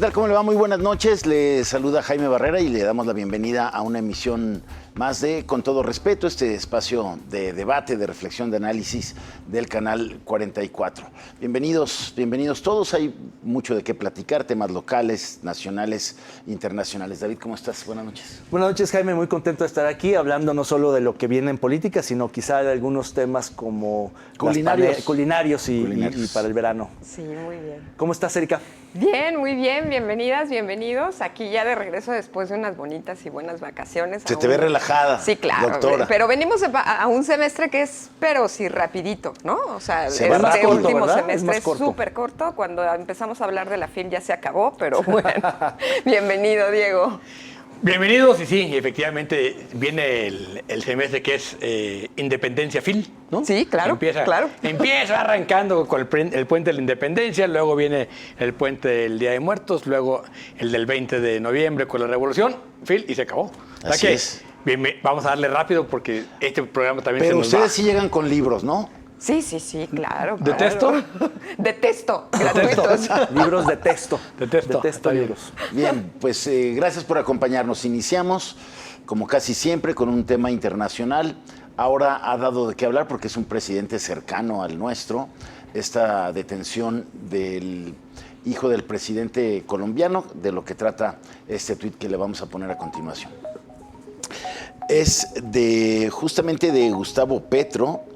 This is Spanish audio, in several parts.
tal? ¿Cómo le va? Muy buenas noches. Le saluda Jaime Barrera y le damos la bienvenida a una emisión más de Con Todo Respeto, este espacio de debate, de reflexión, de análisis del Canal 44. Bienvenidos todos. Hay mucho de qué platicar, temas locales, nacionales, internacionales. David, ¿cómo estás? Buenas noches. Buenas noches, Jaime. Muy contento de estar aquí, hablando no solo de lo que viene en política, sino quizá de algunos temas como culinarios y para el verano. Sí, muy bien. ¿Cómo estás, Erika? Bien, muy bien. Bienvenidas, bienvenidos. Aquí ya de regreso después de unas bonitas y buenas vacaciones. Se te ve relajada, sí, claro, doctora. Pero venimos a un semestre que es, pero sí, rapidito, ¿no? O sea, este último semestre es súper corto. Cuando empezamos a hablar de la FIL ya se acabó, pero bueno. Bienvenido, Diego. Bienvenidos, y sí, efectivamente viene el semestre que es Independencia FIL, ¿no? Sí, claro, Empieza arrancando con el puente de la Independencia, luego viene el puente del Día de Muertos, luego el del 20 de noviembre con la Revolución, FIL, y se acabó. Así es. Bien, vamos a darle rápido porque este programa también Pero se nos ustedes va. sí llegan con libros, ¿no? Sí, claro. ¿De texto? De texto, gratuitos. Libros de texto. De texto. Libros. Bien, pues gracias por acompañarnos. Iniciamos, como casi siempre, con un tema internacional. Ahora ha dado de qué hablar porque es un presidente cercano al nuestro. Esta detención del hijo del presidente colombiano, de lo que trata este tuit que le vamos a poner a continuación. Es justamente de Gustavo Petro.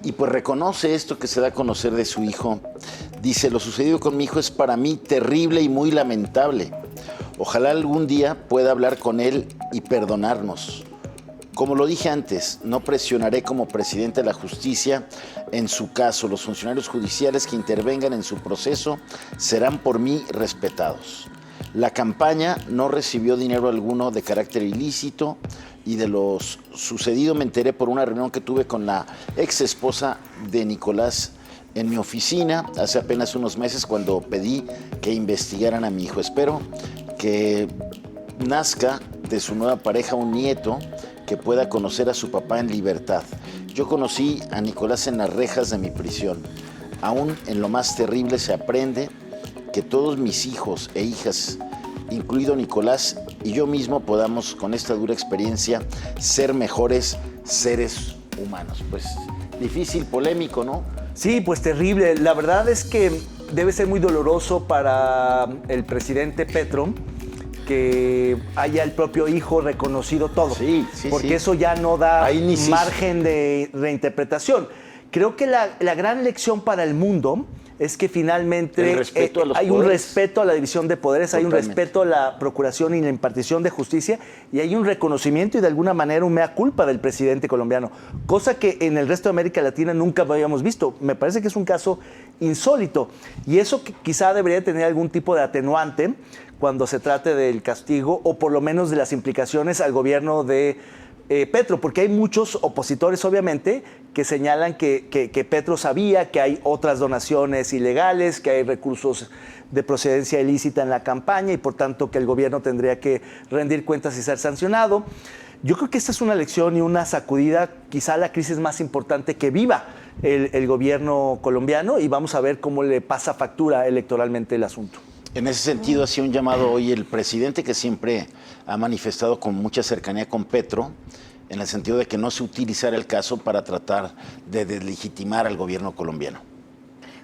Y pues reconoce esto que se da a conocer de su hijo. Dice: lo sucedido con mi hijo es para mí terrible y muy lamentable. Ojalá algún día pueda hablar con él y perdonarnos. Como lo dije antes, no presionaré como presidente de la justicia en su caso. Los funcionarios judiciales que intervengan en su proceso serán por mí respetados. La campaña no recibió dinero alguno de carácter ilícito y de lo sucedido me enteré por una reunión que tuve con la ex esposa de Nicolás en mi oficina hace apenas unos meses, cuando pedí que investigaran a mi hijo. Espero que nazca de su nueva pareja un nieto que pueda conocer a su papá en libertad. Yo conocí a Nicolás en las rejas de mi prisión. Aún en lo más terrible se aprende que todos mis hijos e hijas, incluido Nicolás, y yo mismo podamos, con esta dura experiencia, ser mejores seres humanos. Pues difícil, polémico, ¿no? Sí, pues terrible. La verdad es que debe ser muy doloroso para el presidente Petro que haya el propio hijo reconocido todo. Sí. Porque eso ya no da sí. margen de reinterpretación. Creo que la gran lección para el mundo es que finalmente hay un respeto a la división de poderes, Totalmente. hay un respeto a la procuración y la impartición de justicia, y hay un reconocimiento y de alguna manera un mea culpa del presidente colombiano, cosa que en el resto de América Latina nunca habíamos visto. Me parece que es un caso insólito, y eso quizá debería tener algún tipo de atenuante cuando se trate del castigo, o por lo menos de las implicaciones al gobierno de Petro, porque hay muchos opositores, obviamente, que señalan que Petro sabía que hay otras donaciones ilegales, que hay recursos de procedencia ilícita en la campaña y por tanto que el gobierno tendría que rendir cuentas y ser sancionado. Yo creo que esta es una lección y una sacudida, quizá la crisis más importante que viva el gobierno colombiano, y vamos a ver cómo le pasa factura electoralmente el asunto. En ese sentido, hacía un llamado hoy el presidente, que siempre ha manifestado con mucha cercanía con Petro, en el sentido de que no se utilizara el caso para tratar de deslegitimar al gobierno colombiano.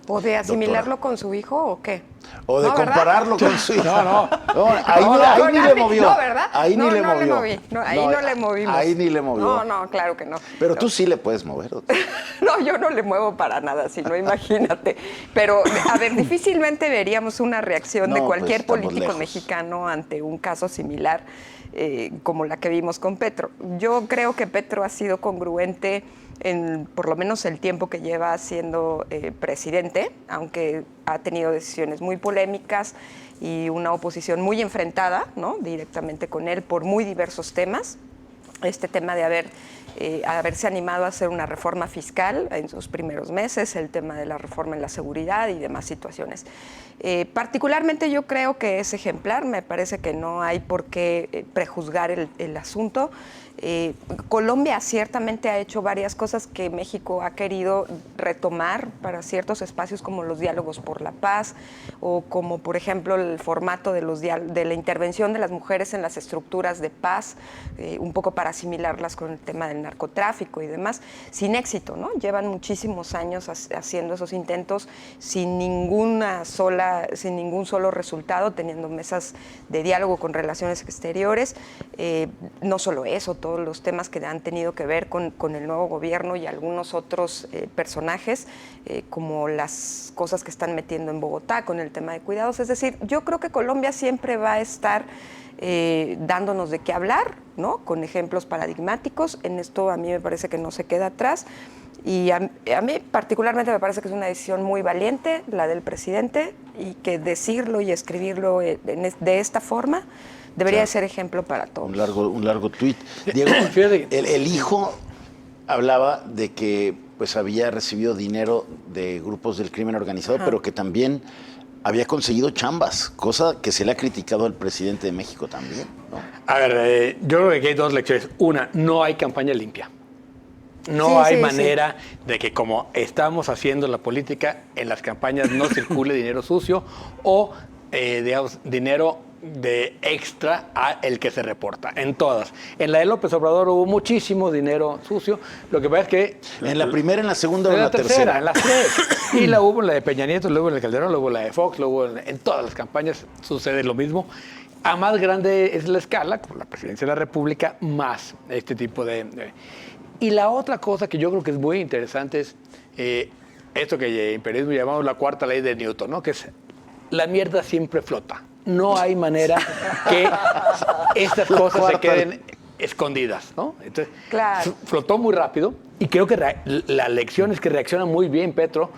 ¿O de asimilarlo con su hijo o qué? O de compararlo con su hijo. No. Ahí ni le movió. No, ¿verdad? Ahí ni le movió. Le moví. No, ahí no le movimos. Ahí ni le movió. No, claro que no. Pero tú sí le puedes mover. No, yo no le muevo para nada, sino imagínate. Pero, a ver, difícilmente veríamos una reacción de cualquier político mexicano ante un caso similar como la que vimos con Petro. Yo creo que Petro ha sido congruente en por lo menos el tiempo que lleva siendo presidente, aunque ha tenido decisiones muy polémicas y una oposición muy enfrentada, ¿no?, directamente con él por muy diversos temas. este tema de haberse animado a hacer una reforma fiscal en sus primeros meses, el tema de la reforma en la seguridad y demás situaciones. Particularmente yo creo que es ejemplar, me parece que no hay por qué prejuzgar el asunto. Colombia ciertamente ha hecho varias cosas que México ha querido retomar para ciertos espacios como los diálogos por la paz o como por ejemplo el formato de la intervención de las mujeres en las estructuras de paz, un poco para asimilarlas con el tema del narcotráfico y demás, sin éxito, ¿no? Llevan muchísimos años haciendo esos intentos sin ningún solo resultado, teniendo mesas de diálogo con relaciones exteriores. No solo eso, todos los temas que han tenido que ver con el nuevo gobierno y algunos otros personajes, como las cosas que están metiendo en Bogotá con el tema de cuidados. Es decir, yo creo que Colombia siempre va a estar dándonos de qué hablar, ¿no? Con ejemplos paradigmáticos. En esto a mí me parece que no se queda atrás. Y a mí particularmente me parece que es una decisión muy valiente la del presidente y que decirlo y escribirlo de esta forma debería ser ejemplo para todos. Un largo tuit. Diego, el hijo hablaba de que pues había recibido dinero de grupos del crimen organizado, pero que también había conseguido chambas, cosa que se le ha criticado al presidente de México también, ¿no? A ver, yo creo que hay dos lecciones. Una, no hay campaña limpia. No hay manera de que, como estamos haciendo la política, en las campañas no circule dinero sucio o, digamos, dinero de extra a el que se reporta, en todas. En la de López Obrador hubo muchísimo dinero sucio. Lo que pasa es que... ¿En la primera, en la segunda o en la tercera? En las tres. Y la hubo en la de Peña Nieto, luego en el Calderón, luego en la de Fox, luego en todas las campañas sucede lo mismo. A más grande es la escala, como la presidencia de la República, más este tipo de... Y la otra cosa que yo creo que es muy interesante es esto que en periodismo llamamos la cuarta ley de Newton, ¿no? Que es la mierda siempre flota. No hay manera que estas cosas se queden escondidas, ¿no? Entonces, flotó muy rápido y creo que la lección es que reacciona muy bien Petro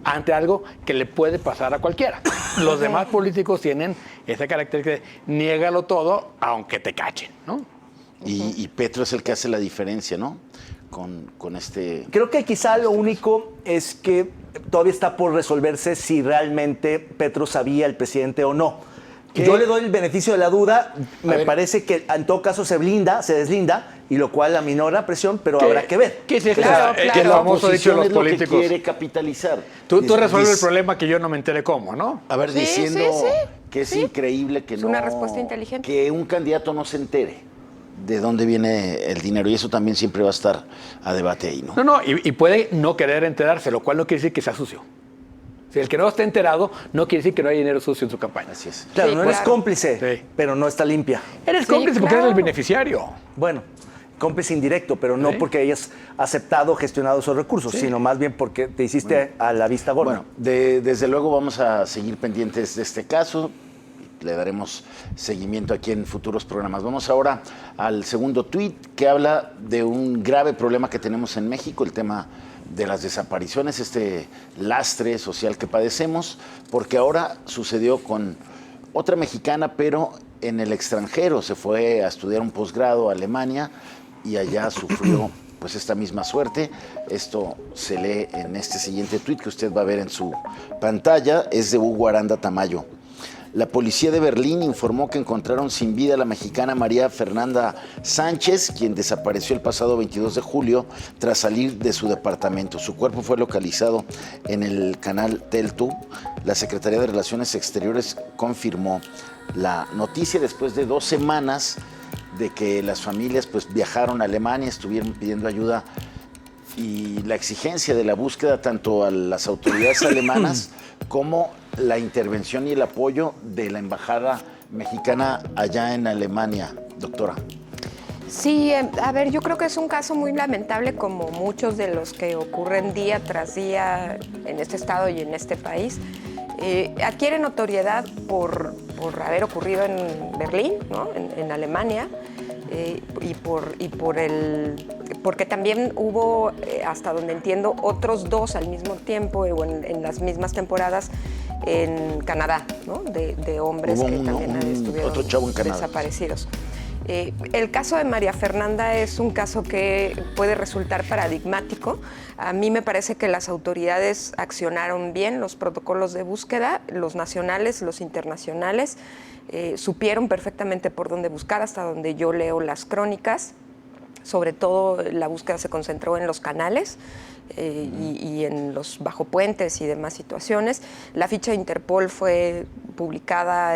ante algo que le puede pasar a cualquiera. Los demás políticos tienen esa característica de niégalo todo aunque te cachen, ¿no? Y Petro es el que hace la diferencia, ¿no? Con este... Creo que quizá lo único es que todavía está por resolverse si realmente Petro sabía el presidente o no. Yo le doy el beneficio de la duda, me parece que en todo caso se deslinda, y lo cual aminora presión, pero habrá que ver. ¿Qué es esto? Que la oposición es lo que quiere capitalizar. Tú resuelves el problema que yo no me enteré cómo, ¿no? A ver, diciendo que es increíble que es una respuesta inteligente. Que un candidato no se entere de dónde viene el dinero, y eso también siempre va a estar a debate ahí, ¿no? No, y puede no querer enterarse, lo cual no quiere decir que sea sucio. Si el que no esté enterado no quiere decir que no hay dinero sucio en su campaña. Así es. Claro, no eres cómplice, pero no está limpia. Eres cómplice porque eres el beneficiario. Bueno, cómplice indirecto, pero no porque hayas aceptado, gestionado esos recursos, sino más bien porque te hiciste a la vista gorda. Bueno, desde luego vamos a seguir pendientes de este caso. Le daremos seguimiento aquí en futuros programas. Vamos ahora al segundo tuit que habla de un grave problema que tenemos en México, el tema de las desapariciones, este lastre social que padecemos, porque ahora sucedió con otra mexicana, pero en el extranjero. Se fue a estudiar un posgrado a Alemania y allá sufrió pues esta misma suerte. Esto se lee en este siguiente tuit que usted va a ver en su pantalla. Es de Hugo Aranda Tamayo. La policía de Berlín informó que encontraron sin vida a la mexicana María Fernanda Sánchez, quien desapareció el pasado 22 de julio tras salir de su departamento. Su cuerpo fue localizado en el canal Teltow. La Secretaría de Relaciones Exteriores confirmó la noticia después de 2 semanas de que las familias pues viajaron a Alemania, estuvieron pidiendo ayuda, y la exigencia de la búsqueda tanto a las autoridades alemanas como la intervención y el apoyo de la embajada mexicana allá en Alemania, doctora. Sí, a ver, yo creo que es un caso muy lamentable, como muchos de los que ocurren día tras día en este estado y en este país. Adquiere notoriedad por haber ocurrido en Berlín, ¿no? en Alemania, porque también hubo, hasta donde entiendo, otros 2 al mismo tiempo o en las mismas temporadas en Canadá, ¿no? de hombres que también estuvieron otro chavo en Canadá, desaparecidos. El caso de María Fernanda es un caso que puede resultar paradigmático. A mí me parece que las autoridades accionaron bien los protocolos de búsqueda, los nacionales, los internacionales, supieron perfectamente por dónde buscar, hasta donde yo leo las crónicas. Sobre todo la búsqueda se concentró en los canales y en los bajopuentes y demás situaciones. La ficha de Interpol fue publicada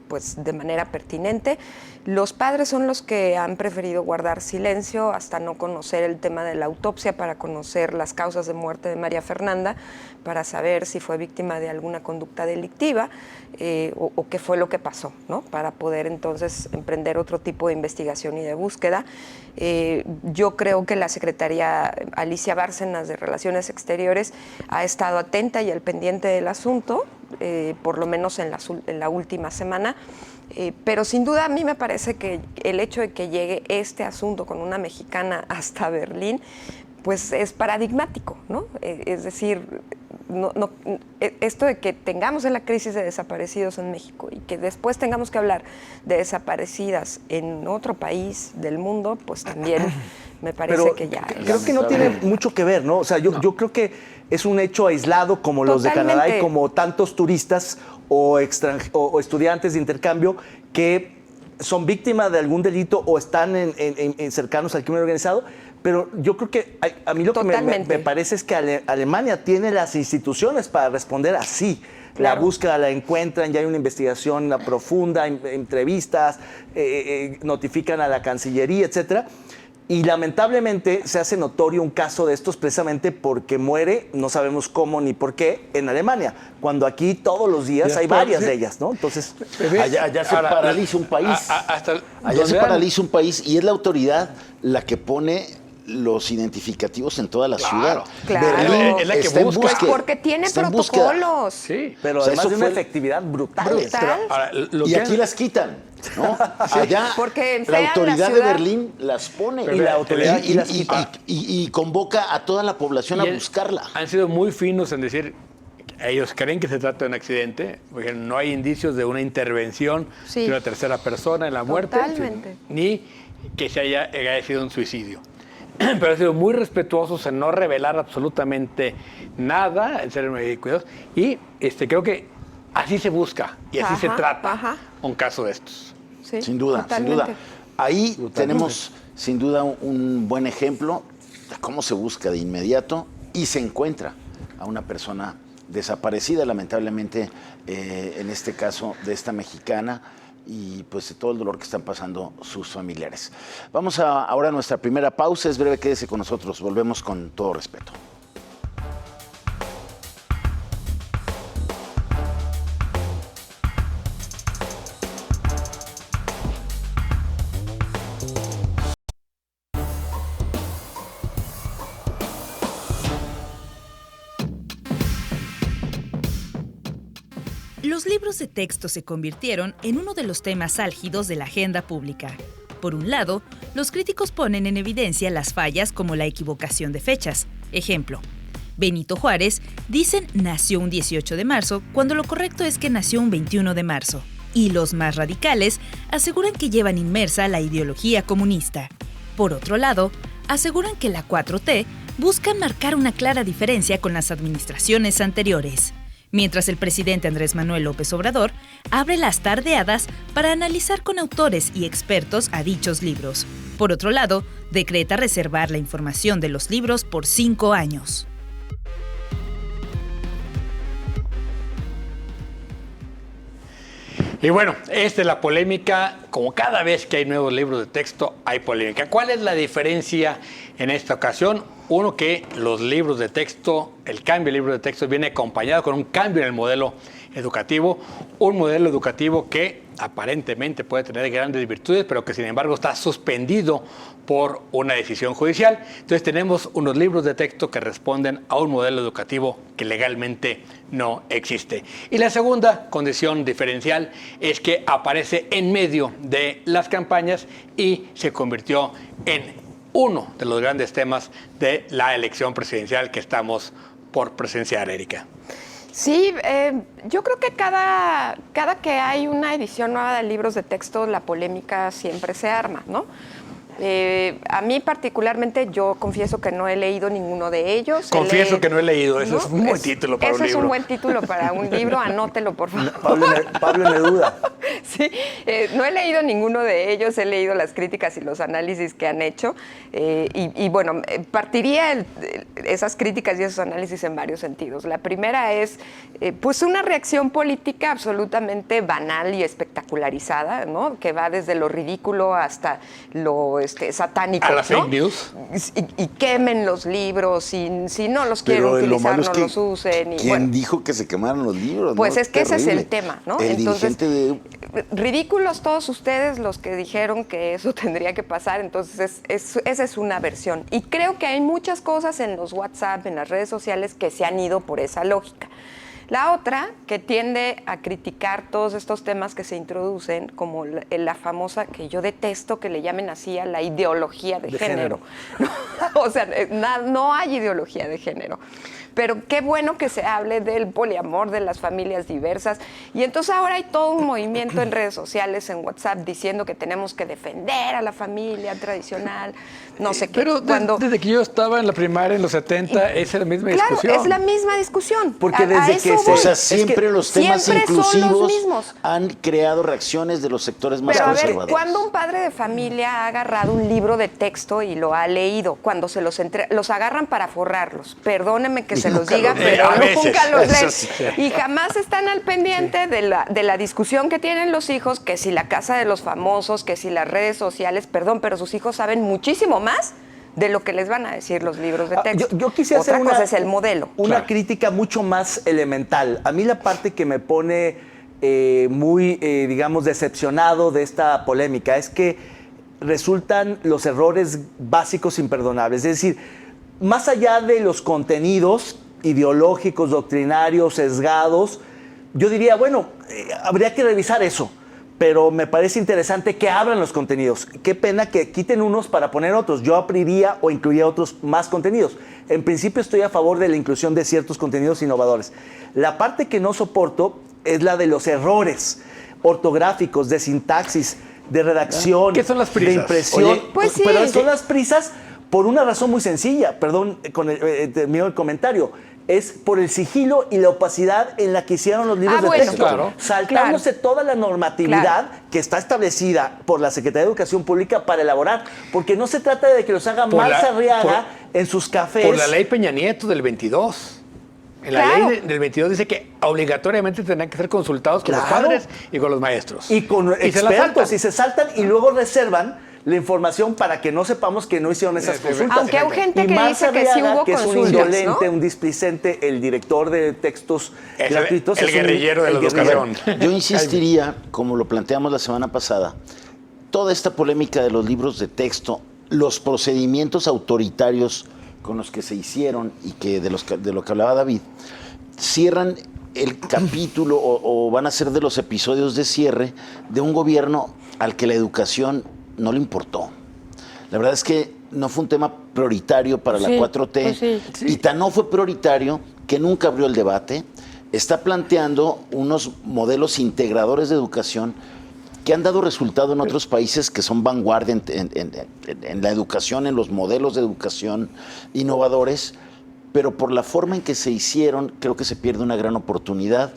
pues, de manera pertinente. Los padres son los que han preferido guardar silencio hasta no conocer el tema de la autopsia, para conocer las causas de muerte de María Fernanda, para saber si fue víctima de alguna conducta delictiva o qué fue lo que pasó, ¿no? Para poder entonces emprender otro tipo de investigación y de búsqueda. Yo creo que la secretaria Alicia Bárcenas de Relaciones Exteriores ha estado atenta y al pendiente del asunto, por lo menos en la última semana. Pero sin duda a mí me parece que el hecho de que llegue este asunto con una mexicana hasta Berlín, pues es paradigmático, ¿no? Es decir, esto de que tengamos la crisis de desaparecidos en México y que después tengamos que hablar de desaparecidas en otro país del mundo, pues también me parece Pero que ya... creo que no tiene mucho que ver, ¿no? O sea, yo creo que es un hecho aislado como los de Canadá y como tantos turistas o estudiantes de intercambio que son víctimas de algún delito o están cercanos al crimen organizado. Pero yo creo que a mí lo que me parece es que Alemania tiene las instituciones para responder así. Claro. La búsqueda la encuentran, ya hay una investigación profunda, entrevistas, notifican a la Cancillería, etcétera. Y lamentablemente se hace notorio un caso de estos precisamente porque muere, no sabemos cómo ni por qué, en Alemania, cuando aquí todos los días hay varias de ellas, ¿no? Entonces, allá se paraliza un país. Allá se paraliza un país y es la autoridad la que pone los identificativos en toda la ciudad. Claro. Berlín es la que está busca. Pues porque tiene protocolos. Sí. Pero además de una efectividad brutal. Brutal. Y aquí las quitan, ¿no? Allá porque la autoridad de Berlín las pone. Y la autoridad aquí las quita. Y convoca a toda la población a buscarla. Han sido muy finos en decir, ellos creen que se trata de un accidente, porque no hay indicios de una intervención de una tercera persona en la muerte, ni que se haya sido un suicidio. Pero han sido muy respetuosos en no revelar absolutamente nada, en ser muy cuidadosos. Y creo que así se busca y así se trata un caso de estos. Sí, sin duda, totalmente. sin duda. Ahí tenemos, sin duda, un buen ejemplo de cómo se busca de inmediato y se encuentra a una persona desaparecida, lamentablemente, en este caso de esta mexicana, y pues todo el dolor que están pasando sus familiares. Vamos ahora a nuestra primera pausa, es breve, quédese con nosotros, volvemos con todo respeto. Los libros de texto se convirtieron en uno de los temas álgidos de la agenda pública. Por un lado, los críticos ponen en evidencia las fallas como la equivocación de fechas. Ejemplo, Benito Juárez dicen nació un 18 de marzo cuando lo correcto es que nació un 21 de marzo. Y los más radicales aseguran que llevan inmersa la ideología comunista. Por otro lado, aseguran que la 4T busca marcar una clara diferencia con las administraciones anteriores. Mientras el presidente Andrés Manuel López Obrador abre las tardeadas para analizar con autores y expertos a dichos libros. Por otro lado, decreta reservar la información de los libros por 5 años. Y bueno, esta es la polémica. Como cada vez que hay nuevos libros de texto, hay polémica. ¿Cuál es la diferencia en esta ocasión? Uno, que los libros de texto, el cambio de libros de texto viene acompañado con un cambio en el modelo educativo. Un modelo educativo que aparentemente puede tener grandes virtudes, pero que sin embargo está suspendido por una decisión judicial. Entonces tenemos unos libros de texto que responden a un modelo educativo que legalmente no existe. Y la segunda condición diferencial es que aparece en medio de las campañas y se convirtió en uno de los grandes temas de la elección presidencial que estamos por presenciar, Erika. Sí, yo creo que cada que hay una edición nueva de libros de texto, la polémica siempre se arma, ¿no? A mí particularmente, yo confieso que no he leído ninguno de ellos. Confieso que no he leído, eso es un buen título para un libro. Eso es un buen título para un libro, anótelo por favor. Pablo Neruda. Sí, no he leído ninguno de ellos, he leído las críticas y los análisis que han hecho y bueno, partiría esas críticas y esos análisis en varios sentidos. La primera es pues una reacción política absolutamente banal y espectacularizada, ¿no? Que va desde lo ridículo hasta lo satánico. A las ¿no? fake news. Y quemen los libros, si no los quieren utilizar, no los usen. ¿Quién dijo que se quemaran los libros? Pues ¿no? es que Terrible. ese es el tema, ¿no? Entonces, ridículos todos ustedes los que dijeron que eso tendría que pasar, entonces esa es una versión. Y creo que hay muchas cosas en los WhatsApp, en las redes sociales, que se han ido por esa lógica. La otra, que tiende a criticar todos estos temas que se introducen, como la famosa, que yo detesto que le llamen así, a la ideología de género. O sea, no hay ideología de género. Pero qué bueno que se hable del poliamor, de las familias diversas. Y entonces ahora hay todo un movimiento en redes sociales, en WhatsApp, diciendo que tenemos que defender a la familia tradicional, no sé qué. Pero desde que yo estaba en la primaria, en los 70, esa es la misma discusión. Claro, es la misma discusión. Porque desde que O sea, siempre los temas siempre son los inclusivos mismos. han creado reacciones de los sectores más Pero a ver, conservadores. ¿cuándo un padre de familia ha agarrado un libro de texto y lo ha leído? Cuando se los agarran para forrarlos. Perdónenme que se los diga, pero a veces. nunca los Eso leen. sí. Y jamás están al pendiente de la discusión que tienen los hijos, que si la casa de los famosos, que si las redes sociales, perdón, pero sus hijos saben muchísimo más de lo que les van a decir los libros de texto. Yo quisiera Otra hacer cosa es el modelo. Una crítica mucho más elemental. A mí la parte que me pone muy, digamos, decepcionado de esta polémica es que resultan los errores básicos imperdonables. Es decir, más allá de los contenidos ideológicos, doctrinarios, sesgados, yo diría, bueno, habría que revisar eso. Pero me parece interesante que abran los contenidos. Qué pena que quiten unos para poner otros. Yo abriría o incluiría otros más contenidos. En principio estoy a favor de la inclusión de ciertos contenidos innovadores. La parte que no soporto es la de los errores ortográficos, de sintaxis, de redacción, ¿Qué son las prisas? de impresión. Oye, pues sí. Pero son las prisas por una razón muy sencilla. Perdón, termino el comentario. Es por el sigilo y la opacidad en la que hicieron los libros de texto. Claro. Saltándose toda la normatividad que está establecida por la Secretaría de Educación Pública para elaborar. Porque no se trata de que los haga Marza Arriaga en sus cafés. Por la ley Peña Nieto del 22. En la ley del 22 dice que obligatoriamente tendrán que ser consultados con los padres y con los maestros. Y con expertos. Y se saltan y luego reservan la información para que no sepamos que no hicieron esas consultas. Aunque hay gente que Marza dice que sí hubo que es consultas, un indolente, ¿no? un displicente, el director de textos gratuitos. El guerrillero de la educación. Yo insistiría, como lo planteamos la semana pasada, toda esta polémica de los libros de texto, los procedimientos autoritarios con los que se hicieron y que de lo que hablaba David, cierran el capítulo o van a ser de los episodios de cierre de un gobierno al que la educación no le importó. La verdad es que no fue un tema prioritario para la 4T pues y tan no fue prioritario que nunca abrió el debate. Está planteando unos modelos integradores de educación que han dado resultado en otros países que son vanguardia en la educación, en los modelos de educación innovadores, pero por la forma en que se hicieron, creo que se pierde una gran oportunidad.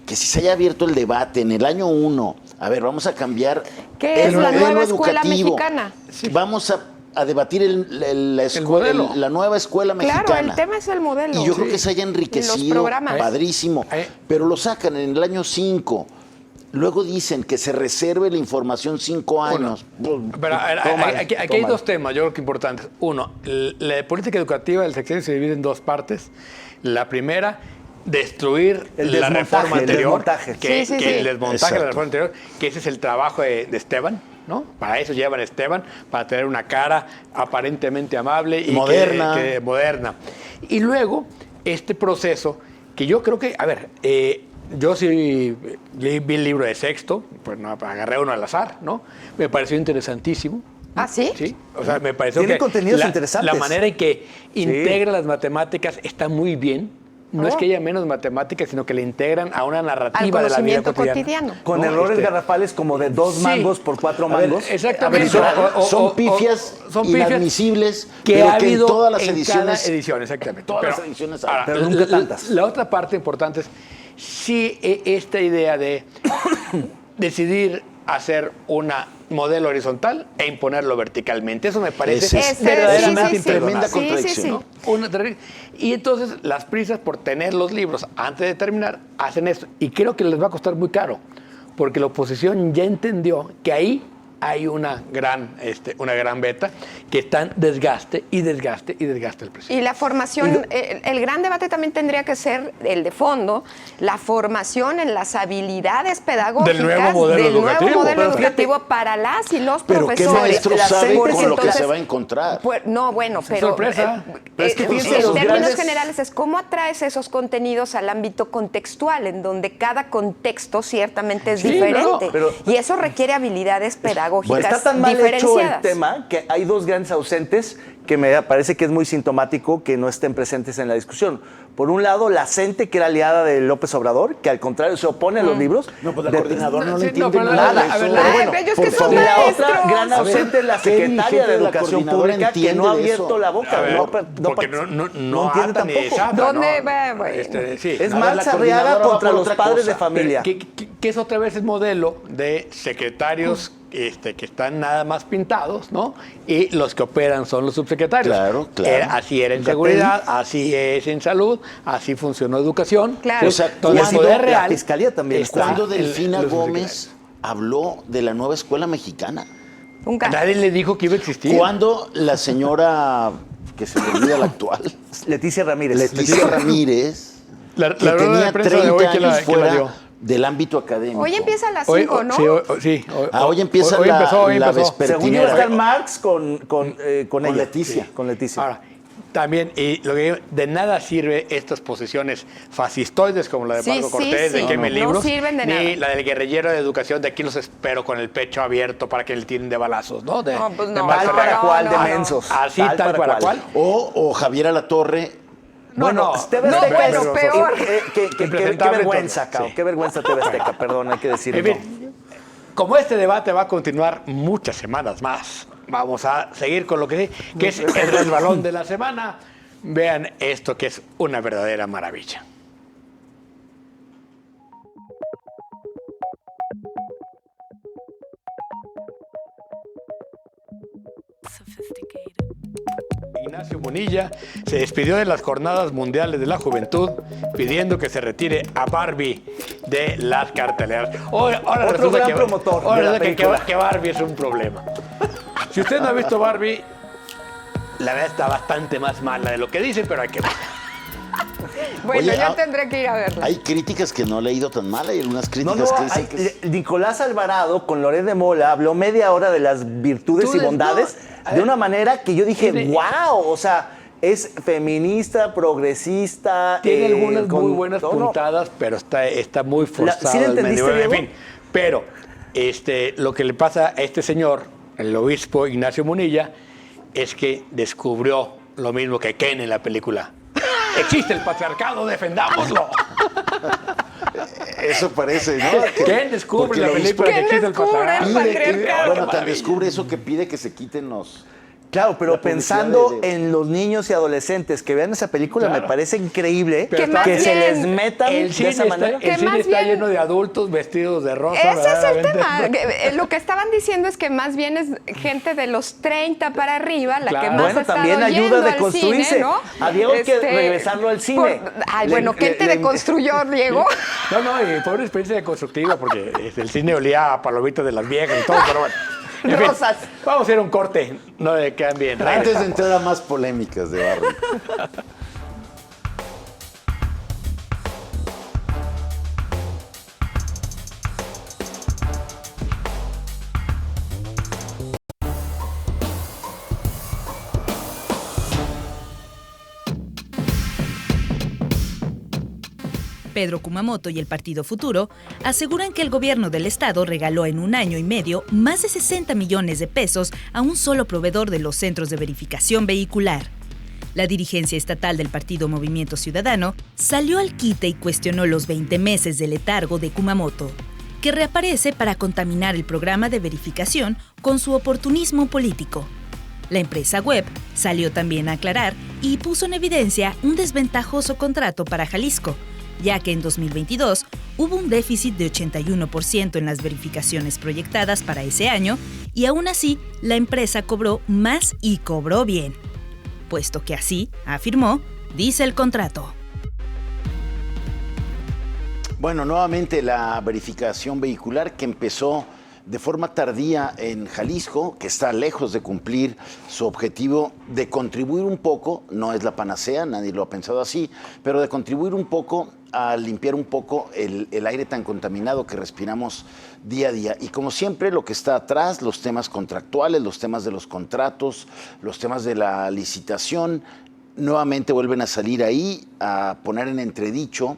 Que si se haya abierto el debate en el año 1, a ver, vamos a cambiar ¿Qué es la nueva escuela mexicana? Vamos a debatir la nueva escuela mexicana. Claro, el tema es el modelo. Y yo creo que se haya enriquecido, los programas. padrísimo, pero lo sacan en el año 5. Luego dicen que se reserve la información 5 años. Pero aquí hay dos temas, yo creo que importantes. Uno, la política educativa del sexenio se divide en dos partes. La primera, destruir la reforma anterior, el desmontaje de la reforma anterior, que ese es el trabajo de Esteban, ¿no? Para eso llevan a Esteban, para tener una cara aparentemente amable y moderna. Moderna. Y luego, este proceso, que yo creo que, a ver, yo sí vi el libro de Sexto, pues no, agarré uno al azar, ¿no? Me pareció interesantísimo. ¿Ah, sí? Sí, o sea, me pareció Tiene que contenidos interesantes. la manera en que integra las matemáticas está muy bien. no es que haya menos matemáticas, sino que le integran a una narrativa de la vida cotidiana. Con errores garrafales como de 2 mangos por 4 mangos. Exactamente. Son pifias inadmisibles, que pero ha que habido en todas las en ediciones. cada edición, exactamente. Todas las ediciones hay. Pero nunca tantas. La otra parte importante es sí esta idea de decidir hacer una modelo horizontal e imponerlo verticalmente. Eso me parece verdaderamente tremenda contradicción. Y entonces las prisas por tener los libros antes de terminar hacen esto. Y creo que les va a costar muy caro, porque la oposición ya entendió que ahí hay una gran beta que están desgaste el presidente. Y la formación, el gran debate también tendría que ser el de fondo, la formación en las habilidades pedagógicas del nuevo modelo educativo para las y los pero profesores. ¿qué maestro sabe Porque con lo que entonces, se va a encontrar? Pues, no, bueno, pero... sorpresa. Pero es que fíjense, en los términos grandes- generales es cómo atraes esos contenidos al ámbito contextual, en donde cada contexto ciertamente es diferente. Y eso requiere habilidades pedagógicas Está tan mal hecho el diferenciadas. tema que hay 2 grandes ausentes que me parece que es muy sintomático que no estén presentes en la discusión. Por un lado, la CENTE, que era aliada de López Obrador, que al contrario se opone a los libros. No, pues la coordinadora no le Sí, entiende pero nada. a ver, Eso. Ay, pero ellos que son Y la maestros. otra gran ausente es la ¿qué secretaria dirigente de de la Educación coordinadora Pública que entiende no ha de abierto eso? la boca. A ver, porque no entiende ata ni tampoco. desata, ¿Dónde ¿no? va? Bueno. Sí. Es A ver, la Max Arriaga coordinadora va contra por los otra padres cosa. de familia. Que es otra vez el modelo de secretarios que están nada más pintados, ¿no? Y los que operan son los subsecretarios. Claro. Así era en seguridad, así es en salud, así funcionó educación. Claro. O sea, Entonces, el poder real la fiscalía también está. ¿Cuándo Delfina los Gómez habló de la nueva escuela mexicana? Nunca. Nadie le dijo que iba a existir. ¿Cuándo la señora, que se me olvida la actual, Leticia Ramírez. Leticia Ramírez, La que rueda de tenía prensa de 30 hoy, años ¿quién la fuera dio? del ámbito académico? Hoy empieza a las Hoy- 5, ¿no? Sí, Hoy empieza hoy la empezó. Según yo va a vespertinera. estar Marx con ella. Leticia. Sí, con Leticia. Ahora, también, y lo que digo, de nada sirve estas posiciones fascistoides como la de Sí, Marco sí, Cortés, de sí. queme No libros, sirven de ni nada. la del guerrillero de educación, de aquí los espero con el pecho abierto para que le tiren de balazos, ¿no? De, No, pues de no. Marx Tal Arriaga. para cual no, de no. mensos. Así, tal para cual. O Javier Alatorre. Bueno, TV No, Azteca bueno, es- peor. Qué Impresentable vergüenza, todo. Cao. Sí. Qué vergüenza TV Azteca, perdón, hay que decirlo. En fin, como este debate va a continuar muchas semanas más, vamos a seguir con lo que es el resbalón de la semana. Vean esto que es una verdadera maravilla. Ignacio Munilla se despidió de las Jornadas Mundiales de la Juventud pidiendo que se retire a Barbie de las carteleras. Ahora Otro resulta gran que, promotor ahora de la resulta película. que Barbie es un problema. Si usted no ha visto Barbie, la verdad está bastante más mala de lo que dicen, pero hay que ver. Bueno, Oye, yo tendré que ir a verla. Hay críticas que no le ha ido tan mal, hay algunas No, críticas que dicen hay- que es- Nicolás Alvarado con Loret de Mola habló media hora de las virtudes y bondades de una manera que yo dije, Tiene- wow, o sea, es feminista, progresista. Tiene algunas con- muy buenas no, no. puntadas, pero está muy forzado ¿sí le el entendiste, medio. En Diego? fin, pero lo que le pasa a este señor, el obispo Ignacio Munilla, es que descubrió lo mismo que Ken en la película. Existe el patriarcado, defendámoslo. Eso parece, ¿no? Ken descubre porque la el obispo película que ¿Quién existe el descubre el patriarcado. patriarcado? Bueno, tan descubre eso que pide que se quiten los... Claro, pero La publicidad pensando de- en los niños y adolescentes que vean esa película, Claro. me parece increíble Pero que más se bien les metan El de cine esa manera. Que el cine más está bien- lleno de adultos vestidos de rosa. Ese es el verdaderamente. tema. Lo que estaban diciendo es que más bien es gente de los 30 para arriba la Claro. que más Bueno, ha estado también ayuda yendo de al construirse. cine, ¿no? A Diego hay que regresarlo al cine. Bueno, ¿quién te deconstruyó, Diego? No, y fue una experiencia deconstructiva porque el cine olía a palomitas de las viejas y todo, pero bueno. En fin, Rosas. vamos a hacer un corte, no le quedan bien. Antes de entrar a más polémicas de Barbie. Pedro Kumamoto y el Partido Futuro aseguran que el gobierno del estado regaló en 1 año y medio más de 60 millones de pesos a un solo proveedor de los centros de verificación vehicular. La dirigencia estatal del partido Movimiento Ciudadano salió al quite y cuestionó los 20 meses de letargo de Kumamoto, que reaparece para contaminar el programa de verificación con su oportunismo político. La empresa web salió también a aclarar y puso en evidencia un desventajoso contrato para Jalisco, ya que en 2022 hubo un déficit de 81% en las verificaciones proyectadas para ese año y aún así la empresa cobró más y cobró bien, puesto que así, afirmó, dice el contrato. Bueno, nuevamente la verificación vehicular que empezó de forma tardía en Jalisco, que está lejos de cumplir su objetivo de contribuir un poco, no es la panacea, nadie lo ha pensado así, pero de contribuir un poco a limpiar un poco el aire tan contaminado que respiramos día a día. Y como siempre, lo que está atrás, los temas contractuales, los temas de los contratos, los temas de la licitación, nuevamente vuelven a salir ahí a poner en entredicho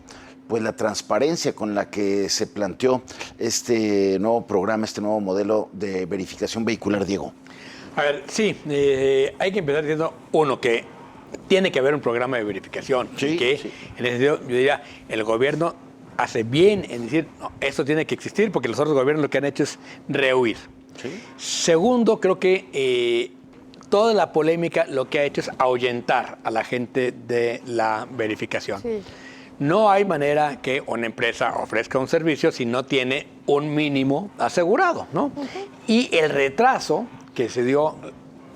pues la transparencia con la que se planteó este nuevo programa, este nuevo modelo de verificación vehicular, Diego. A ver, sí, hay que empezar diciendo, uno, que tiene que haber un programa de verificación. Sí, que, sí. En ese sentido, yo diría, el gobierno hace bien en decir, no, esto tiene que existir, porque los otros gobiernos lo que han hecho es rehuir. Sí. Segundo, creo que toda la polémica lo que ha hecho es ahuyentar a la gente de la verificación. Sí. No hay manera que una empresa ofrezca un servicio si no tiene un mínimo asegurado, ¿no? Y el retraso que se dio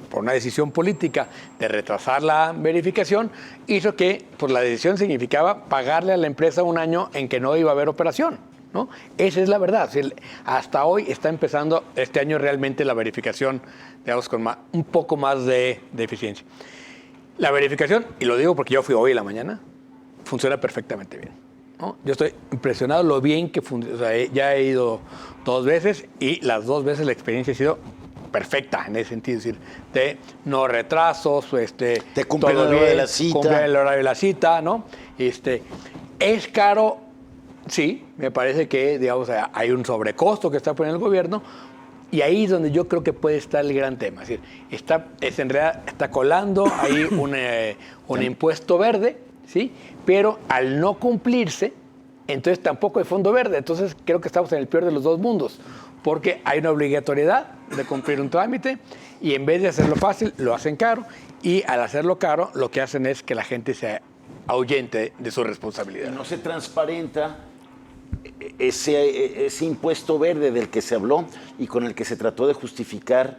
por una decisión política de retrasar la verificación hizo que pues, la decisión significaba pagarle a la empresa un año en que no iba a haber operación, ¿no? Esa es la verdad. Hasta hoy está empezando este año realmente la verificación, digamos, con un poco más de eficiencia. La verificación, y lo digo porque yo fui hoy en la mañana, funciona perfectamente bien, ¿no? Yo estoy impresionado lo bien que funciona. O sea, ya he ido 2 veces y las 2 veces la experiencia ha sido perfecta en ese sentido, es decir, de no retrasos, te cumplen el horario de la cita. Cumple el horario de la cita, ¿no? Es caro, sí, me parece que, digamos, hay un sobrecosto que está poniendo el gobierno. Y ahí es donde yo creo que puede estar el gran tema. Es decir, en realidad está colando ahí un impuesto verde, ¿sí? Pero al no cumplirse, entonces tampoco hay fondo verde. Entonces creo que estamos en el peor de los 2 mundos, porque hay una obligatoriedad de cumplir un trámite y en vez de hacerlo fácil, lo hacen caro. Y al hacerlo caro, lo que hacen es que la gente se ahuyente de su responsabilidad. Y no se transparenta ese impuesto verde del que se habló y con el que se trató de justificar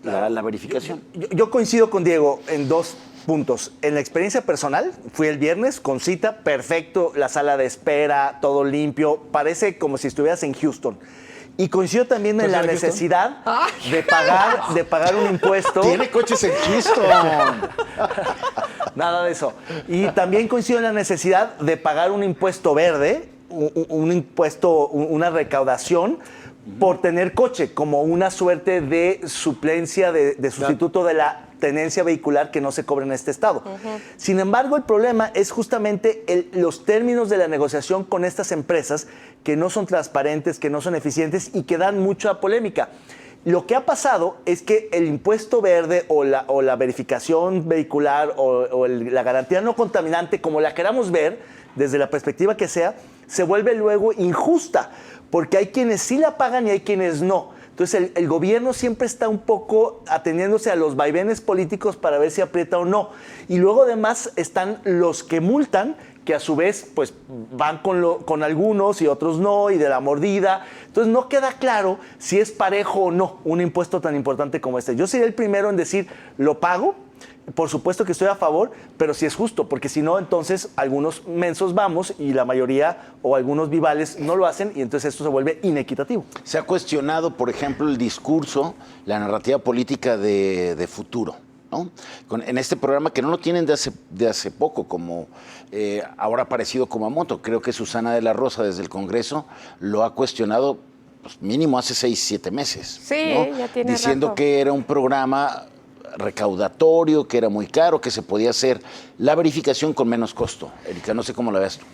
la verificación. Yo coincido con Diego en 2 puntos. En la experiencia personal, fui el viernes con cita, perfecto, la sala de espera, todo limpio, parece como si estuvieras en Houston. Y coincido también en la necesidad de pagar un impuesto. Tiene coches en Houston. Nada de eso. Y también coincido en la necesidad de pagar un impuesto verde, un impuesto, una recaudación por tener coche, como una suerte de suplencia, de sustituto de la tenencia vehicular que no se cobra en este estado. Sin embargo, el problema es justamente los términos de la negociación con estas empresas que no son transparentes, que no son eficientes y que dan mucha polémica. Lo que ha pasado es que el impuesto verde o la verificación vehicular o la garantía no contaminante, como la queramos ver, desde la perspectiva que sea, se vuelve luego injusta, porque hay quienes sí la pagan y hay quienes no. Entonces el gobierno siempre está un poco atendiéndose a los vaivenes políticos para ver si aprieta o no. Y luego además están los que multan, que a su vez pues van con algunos y otros no, y de la mordida. Entonces no queda claro si es parejo o no un impuesto tan importante como este. Yo sería el primero en decir, lo pago. Por supuesto que estoy a favor, pero si es justo, porque si no, entonces algunos mensos vamos y la mayoría o algunos vivales no lo hacen y entonces esto se vuelve inequitativo. Se ha cuestionado, por ejemplo, el discurso, la narrativa política de futuro, ¿no? En este programa que no lo tienen de hace poco, como ahora ha aparecido Kumamoto. Creo que Susana de la Rosa desde el Congreso lo ha cuestionado pues, mínimo hace 6, 7 meses. Sí, ¿no? ya tiene diciendo rato. que era un programa recaudatorio, que era muy caro, que se podía hacer la verificación con menos costo. Erika, no sé cómo la ves tú.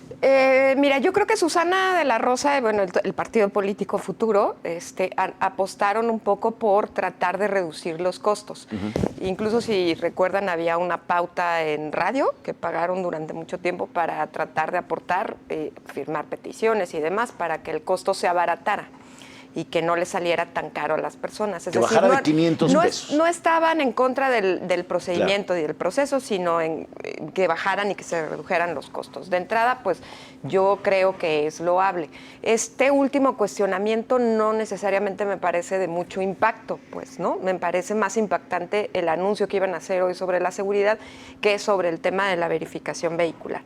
Mira, yo creo que Susana de la Rosa, bueno, el partido político Futuro, apostaron un poco por tratar de reducir los costos. Incluso si recuerdan, había una pauta en radio que pagaron durante mucho tiempo para tratar de aportar, firmar peticiones y demás para que el costo se abaratara y que no le saliera tan caro a las personas. Es que decir, bajara de 500 pesos. No estaban en contra del procedimiento y del proceso, sino en que bajaran y que se redujeran los costos. De entrada, pues yo creo que es loable. Este último cuestionamiento no necesariamente me parece de mucho impacto, pues, ¿no? Me parece más impactante el anuncio que iban a hacer hoy sobre la seguridad que sobre el tema de la verificación vehicular.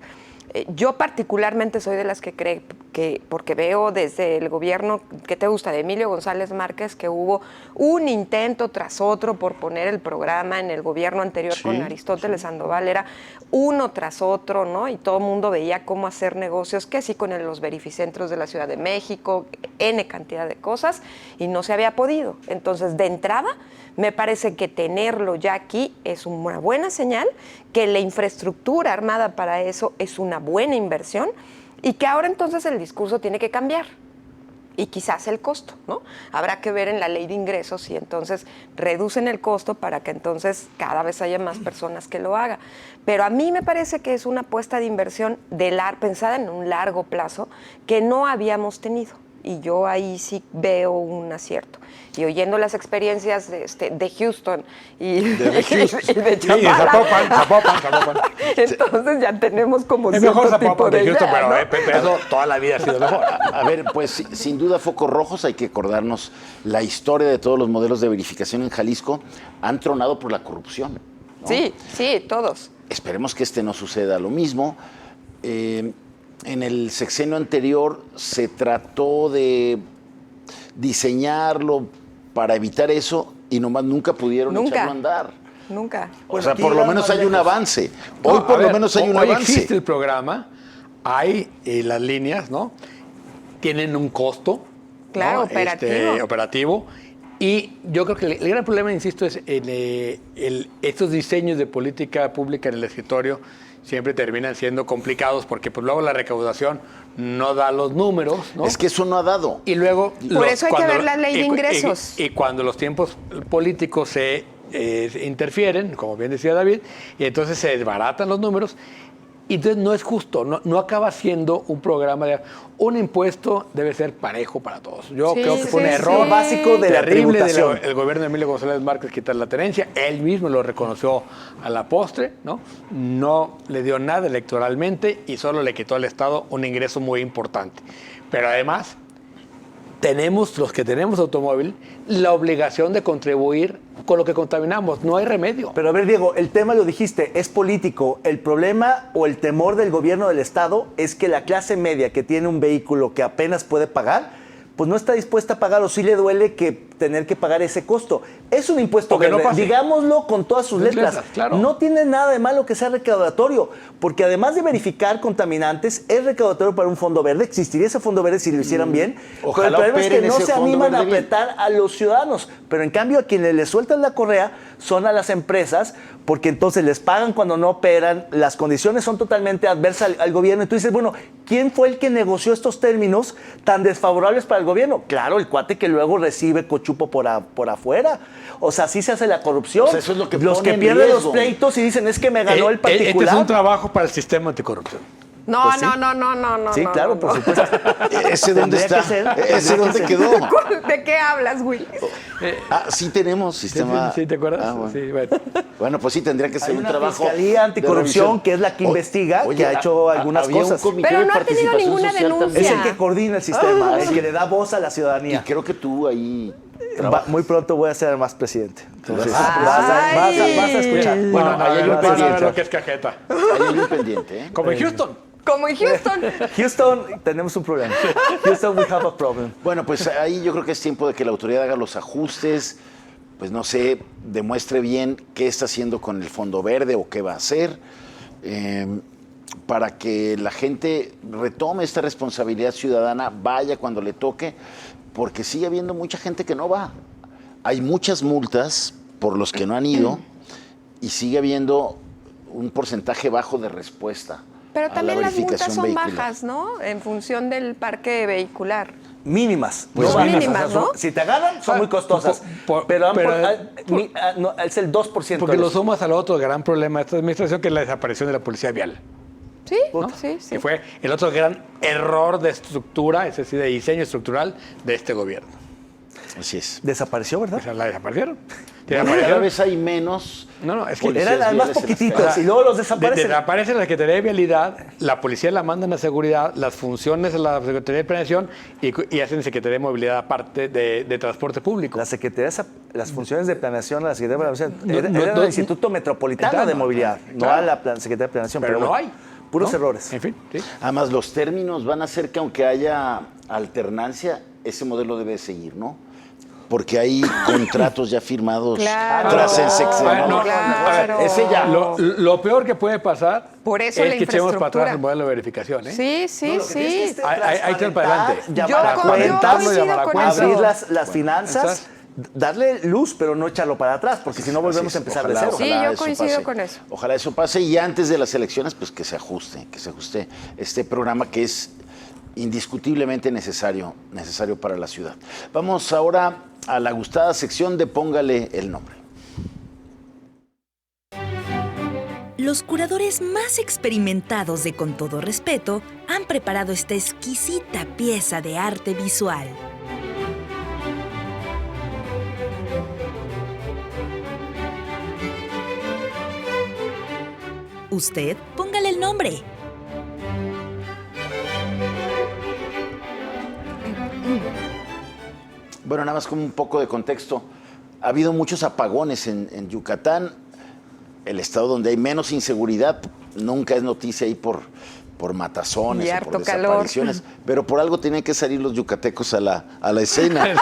Yo particularmente soy de las que cree que, porque veo desde el gobierno, ¿qué te gusta?, de Emilio González Márquez, que hubo un intento tras otro por poner el programa en el gobierno anterior con Aristóteles Sandoval, era uno tras otro, ¿no? Y todo el mundo veía cómo hacer negocios, que sí con los verificentros de la Ciudad de México, N cantidad de cosas, y no se había podido. Entonces, de entrada, me parece que tenerlo ya aquí es una buena señal, que la infraestructura armada para eso es una buena inversión y que ahora entonces el discurso tiene que cambiar y quizás el costo, ¿no? Habrá que ver en la ley de ingresos y entonces reducen el costo para que entonces cada vez haya más personas que lo hagan. Pero a mí me parece que es una apuesta de inversión pensada en un largo plazo que no habíamos tenido. Y yo ahí sí veo un acierto. Y oyendo las experiencias de Houston y de Chapala, entonces ya tenemos como es cierto mejor tipo de Houston, idea, pero ¿no? eso toda la vida ha sido mejor. A ver, pues sin duda focos rojos, hay que acordarnos la historia de todos los modelos de verificación en Jalisco han tronado por la corrupción, ¿no? Sí, todos. Esperemos que no suceda lo mismo. En el sexenio anterior se trató de diseñarlo para evitar eso y nomás nunca pudieron echarlo a andar. Nunca. O sea, por lo menos hay un avance. Hoy por lo menos hay un hoy avance. Existe el programa, hay las líneas, ¿no? Tienen un costo. Claro, ¿no? Operativo. Y yo creo que el gran problema, insisto, es en estos diseños de política pública en el escritorio siempre terminan siendo complicados porque pues luego la recaudación no da los números, ¿no? Es que eso no ha dado. Y luego... Por eso hay que ver la ley de ingresos. Y cuando los tiempos políticos se interfieren, como bien decía David, y entonces se desbaratan los números, y entonces no es justo, no acaba siendo un programa de... Un impuesto debe ser parejo para todos. Yo creo que fue un error básico de la terrible tributación. del gobierno de Emilio González Márquez quitar la tenencia. Él mismo lo reconoció a la postre, ¿no? No le dio nada electoralmente y solo le quitó al Estado un ingreso muy importante. Pero además, los que tenemos automóvil, la obligación de contribuir con lo que contaminamos. No hay remedio. Pero a ver, Diego, el tema lo dijiste, es político. El problema o el temor del gobierno del Estado es que la clase media que tiene un vehículo que apenas puede pagar, pues no está dispuesta a pagar o sí le duele tener que pagar ese costo. Es un impuesto verde, digámoslo con todas sus letras. Claro. No tiene nada de malo que sea recaudatorio, porque además de verificar contaminantes, es recaudatorio para un fondo verde. Existiría ese fondo verde si lo hicieran bien. Ojalá. Pero el problema es que no se animan a bien. apretar a los ciudadanos. Pero en cambio a quienes les sueltan la correa son a las empresas, porque entonces les pagan cuando no operan, las condiciones son totalmente adversas al gobierno. Y tú dices, bueno, ¿quién fue el que negoció estos términos tan desfavorables para el gobierno? Claro, el cuate que luego recibe cochupo por afuera. O sea, así se hace la corrupción. O sea, eso es lo que los pone que en pierden riesgo. los pleitos y dicen, es que me ganó el particular. Este es un trabajo para el sistema anticorrupción. No, Pues sí. no. Sí, claro, por supuesto. ¿Ese dónde está? ¿Ese dónde quedó? ¿De qué hablas, Willy? Sí tenemos sistema. ¿Sí te acuerdas? Bueno. Sí, bueno. Bueno, pues sí, tendría que ser Hay un una trabajo. Fiscalía Anticorrupción, de revisión. que es la que investiga, que ha hecho algunas había cosas. Un comité Pero de no ha tenido participación ninguna social denuncia. también. Es el que coordina el sistema, el que le da voz a la Y ciudadanía. creo que tú ahí. Muy pronto voy a ser más presidente. Entonces, Ay. vas a escuchar. Bueno, ahí hay un van a ver pendiente. lo que es cajeta. Ahí hay un pendiente, ¿eh? Como en Houston. Como en Houston. Houston, tenemos un problema. Houston, we have a problem. Bueno, pues ahí yo creo que es tiempo de que la autoridad haga los ajustes, pues no sé, demuestre bien qué está haciendo con el Fondo Verde o qué va a hacer, para que la gente retome esta responsabilidad ciudadana, vaya cuando le toque, porque sigue habiendo mucha gente que no va. Hay muchas multas por los que no han ido y sigue habiendo un porcentaje bajo de respuesta Pero también las multas son vehicular. bajas, ¿no? En función del parque vehicular. Mínimas. Pues no mínimas, bajas, o sea, ¿no? Si te agarran, son muy costosas. Pero es el 2%. Porque lo sumas al otro gran problema de esta administración, que es la desaparición de la policía vial. Sí, ¿no? sí. Que fue el otro gran error de estructura, es decir, de diseño estructural de este gobierno. Así es. Desapareció, ¿verdad? O sea, la desaparecieron. Cada vez hay menos. No, es que policías eran además viales en las poquititos calles. y luego los desaparecen. Desaparece la Secretaría de Vialidad, la policía la mandan a seguridad, las funciones a la Secretaría de Planeación y hacen Secretaría de Movilidad aparte de Transporte Público. Las funciones de planeación a la Secretaría de Planeación No, era no, el Instituto Metropolitano de Movilidad, no claro. a la Secretaría de Planeación. Pero no bueno, hay. Puros ¿no? errores. En fin, sí. Además, los términos van a hacer que aunque haya alternancia, ese modelo debe seguir, ¿no? Porque hay contratos ya firmados Claro. tras el sexenio. No, Claro. Ese ya. Lo peor que puede pasar Por eso es la que echemos para infraestructura. atrás el modelo de verificación. ¿eh? Sí, sí, sí. Hay que ir para adelante. Llamar a Yo cuentas, coincido con abrir eso. las finanzas, darle luz, pero no echarlo para atrás, porque si no volvemos Así a es, empezar ojalá, de cero. Sí, ojalá yo eso coincido pase. con eso. Ojalá eso pase y antes de las elecciones, pues que se ajuste este programa que es indiscutiblemente necesario para la ciudad. Vamos ahora a la gustada sección de Póngale el nombre. Los curadores más experimentados de Con Todo Respeto han preparado esta exquisita pieza de arte visual. Usted, póngale el nombre. Bueno, nada más como un poco de contexto. Ha habido muchos apagones en Yucatán, el estado donde hay menos inseguridad. Nunca es noticia ahí por matazones Y o harto por calor. desapariciones, pero por algo tienen que salir los yucatecos a la escena.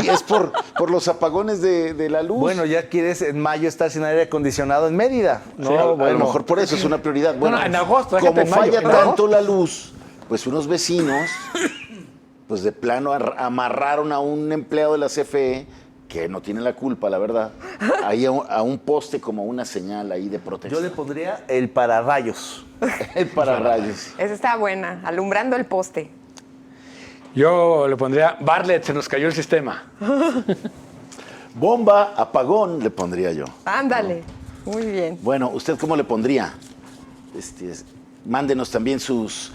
Y es por los apagones de la luz. Bueno, ya quieres en mayo estar sin aire acondicionado en Mérida. No, Sí, a lo bueno. mejor por eso es una prioridad. Bueno, en agosto, como déjate en mayo, falla en agosto. tanto la luz, pues unos vecinos, pues de plano amarraron a un empleado de la CFE, que no tiene la culpa, la verdad, ahí a un poste como una señal ahí de protección. Yo le pondría el pararrayos. El pararrayos. Esa está buena, alumbrando el poste. Yo le pondría, Bartlett, se nos cayó el sistema. Bomba, apagón, le pondría yo. Ándale, muy bien. Bueno, ¿usted cómo le pondría? Mándenos también sus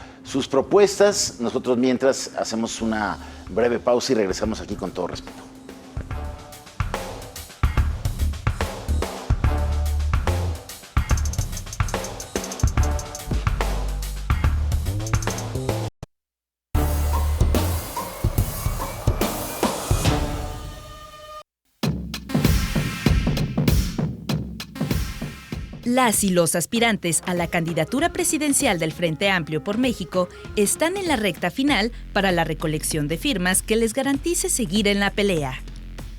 propuestas. Nosotros mientras hacemos una breve pausa y regresamos aquí con todo respeto. Las y los aspirantes a la candidatura presidencial del Frente Amplio por México están en la recta final para la recolección de firmas que les garantice seguir en la pelea.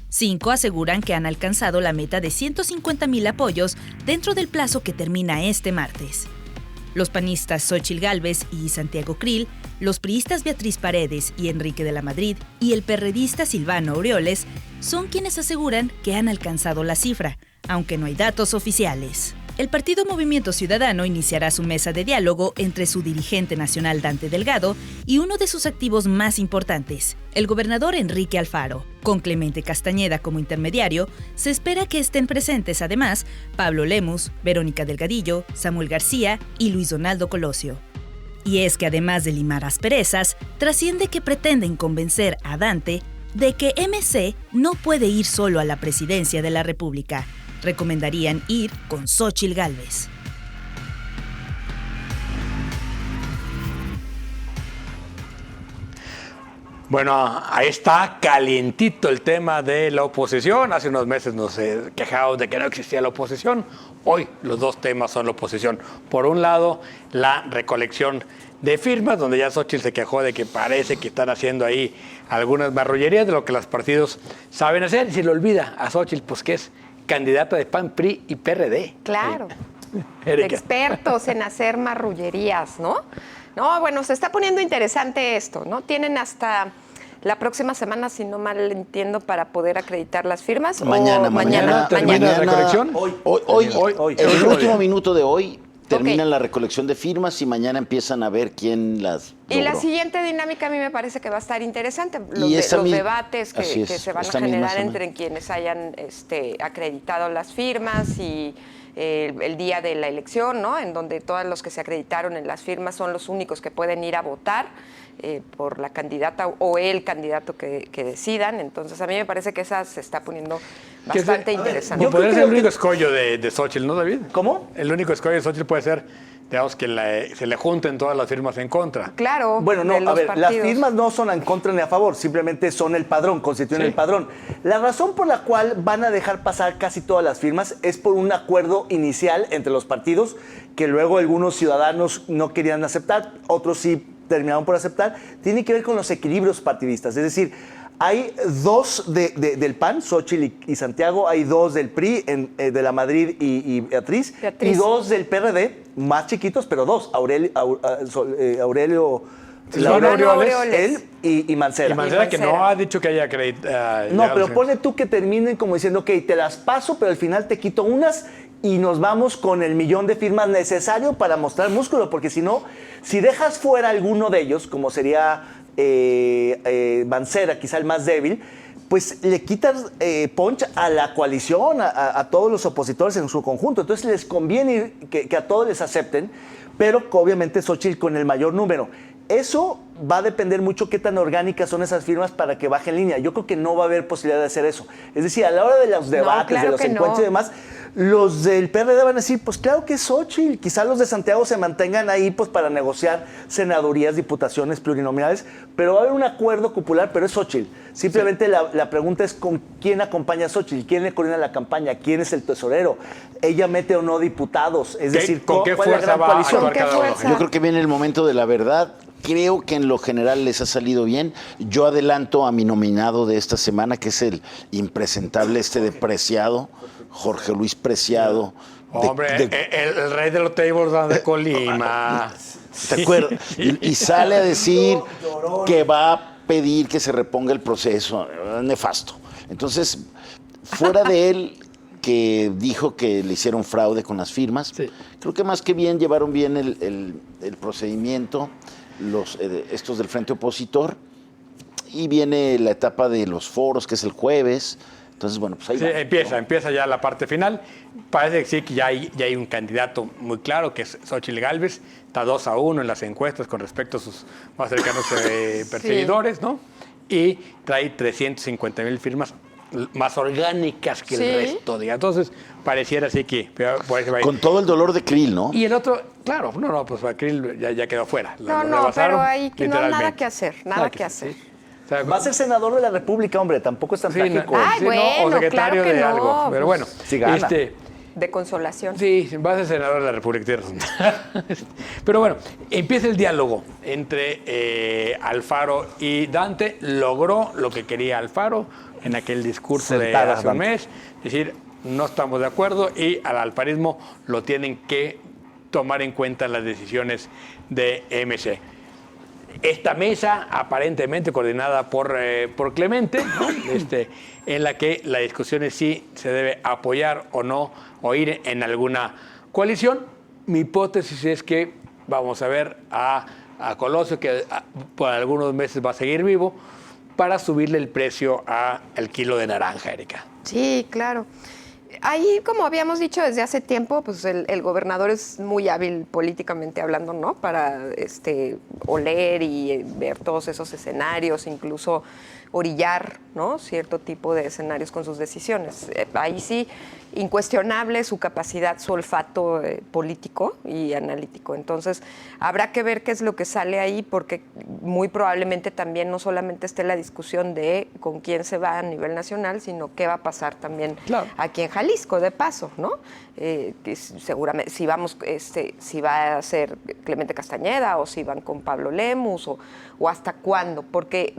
5 aseguran que han alcanzado la meta de 150,000 apoyos dentro del plazo que termina este martes. Los panistas Xóchitl Gálvez y Santiago Krill, los priistas Beatriz Paredes y Enrique de la Madrid y el perredista Silvano Aureoles son quienes aseguran que han alcanzado la cifra, aunque no hay datos oficiales. El partido Movimiento Ciudadano iniciará su mesa de diálogo entre su dirigente nacional Dante Delgado y uno de sus activos más importantes, el gobernador Enrique Alfaro. Con Clemente Castañeda como intermediario, se espera que estén presentes además Pablo Lemus, Verónica Delgadillo, Samuel García y Luis Donaldo Colosio. Y es que además de limar asperezas, trasciende que pretenden convencer a Dante de que MC no puede ir solo a la presidencia de la República. Recomendarían ir con Xóchitl Gálvez. Bueno, ahí está calientito el tema de la oposición. Hace unos meses nos quejábamos de que no existía la oposición. Hoy los dos temas son la oposición. Por un lado, la recolección de firmas, donde ya Xóchitl se quejó de que parece que están haciendo ahí algunas marrullerías de lo que los partidos saben hacer. Y se le olvida a Xóchitl, pues que es candidata de PAN, PRI y PRD. Claro. Erika. Expertos en hacer marrullerías, ¿no? No, bueno, se está poniendo interesante esto, ¿no? Tienen hasta la próxima semana, si no mal entiendo, para poder acreditar las firmas. Mañana. ¿Termina la recolección? Hoy. En el último minuto de hoy Terminan la recolección de firmas y mañana empiezan a ver quién las logró. Y la siguiente dinámica a mí me parece que va a estar interesante. Y Los debates que se van a esta generar misma entre quienes hayan acreditado las firmas y el día de la elección, ¿no? En donde todos los que se acreditaron en las firmas son los únicos que pueden ir a votar por la candidata o el candidato que decidan. Entonces, a mí me parece que esa se está poniendo bastante interesante. Yo podría ser el único escollo de Xochitl, ¿no, David? ¿Cómo? El único escollo de Xochitl puede ser, digamos, que se le junten todas las firmas en contra. Claro. Bueno, no, de los a ver, partidos. las firmas no son en contra ni a favor, simplemente son el padrón, constituyen el padrón. La razón por la cual van a dejar pasar casi todas las firmas es por un acuerdo inicial entre los partidos que luego algunos ciudadanos no querían aceptar, otros sí terminaron por aceptar. Tiene que ver con los equilibrios partidistas, es decir, hay dos del PAN, Xochitl y Santiago, hay dos del PRI, de la Madrid y Beatriz, y dos del PRD, más chiquitos, pero dos, Aurelio él y Mancera. Y Mancera que no ha dicho que haya acreditado. No, pero pone tú que terminen como diciendo, ok, te las paso, pero al final te quito unas y nos vamos con el 1,000,000 de firmas necesario para mostrar músculo, porque si no, si dejas fuera alguno de ellos, como sería Mancera, quizá el más débil, pues le quitas punch a la coalición, a todos los opositores en su conjunto. Entonces les conviene que a todos les acepten, pero obviamente Xochitl con el mayor número. Eso va a depender mucho qué tan orgánicas son esas firmas para que bajen línea. Yo creo que no va a haber posibilidad de hacer eso. Es decir, a la hora de los debates, de los encuentros y demás, los del PRD van a decir, pues claro que es Xochitl. Quizá los de Santiago se mantengan ahí pues para negociar senadurías, diputaciones plurinominales, pero va a haber un acuerdo popular, pero es Xochitl. Simplemente la pregunta es con quién acompaña a Xochitl, quién le coordina la campaña, quién es el tesorero, ella mete o no diputados, es decir, ¿con qué ¿cuál es la fuerza gran va a coalición? actuar cada uno? Yo creo que viene el momento de la verdad. Creo que en lo general les ha salido bien. Yo adelanto a mi nominado de esta semana, que es el impresentable de Preciado, Jorge Luis Preciado. Hombre, el rey de los tables de Colima. ¿Te acuerdas? Y sale a decir que va a pedir que se reponga el proceso. Nefasto. Entonces, fuera de él, que dijo que le hicieron fraude con las firmas, creo que más que bien llevaron bien el procedimiento estos del Frente Opositor, y viene la etapa de los foros, que es el jueves. Entonces, bueno, pues ahí va. Empieza ya la parte final. Parece que sí, que ya hay un candidato muy claro, que es Xochitl Gálvez. Está 2-1 en las encuestas con respecto a sus más cercanos perseguidores, ¿no? Y trae 350,000 firmas más orgánicas que el resto, digamos. Entonces, pareciera así que... Con todo el dolor de Krill, ¿no? Y el otro, claro, pues Krill ya quedó fuera. No, pero ahí no hay nada que hacer, nada que hacer. O sea, va a ser senador de la República, hombre, tampoco es tan trágico. Ay, bueno, o secretario claro que de no, algo. Pero bueno, sí gana. De consolación. Sí, va a ser senador de la República, tienes razón. Pero bueno, empieza el diálogo entre Alfaro y Dante. Logró lo que quería Alfaro en aquel discurso de hace un mes. Es decir, no estamos de acuerdo y al alfarismo lo tienen que tomar en cuenta las decisiones de MC. Esta mesa, aparentemente coordinada por Clemente, ¿no? En la que la discusión es si se debe apoyar o no, o ir en alguna coalición. Mi hipótesis es que vamos a ver a Colosio, que por algunos meses va a seguir vivo, para subirle el precio al kilo de naranja, Erika. Sí, claro. Ahí, como habíamos dicho desde hace tiempo, pues el gobernador es muy hábil políticamente hablando, ¿no? Para oler y ver todos esos escenarios, incluso orillar, ¿no? Cierto tipo de escenarios con sus decisiones. Ahí sí, incuestionable su capacidad, su olfato político y analítico. Entonces, habrá que ver qué es lo que sale ahí, porque muy probablemente también no solamente esté la discusión de con quién se va a nivel nacional, sino qué va a pasar también aquí en Jalisco, de paso, ¿no? Que seguramente si va a ser Clemente Castañeda o si van con Pablo Lemus o hasta cuándo, porque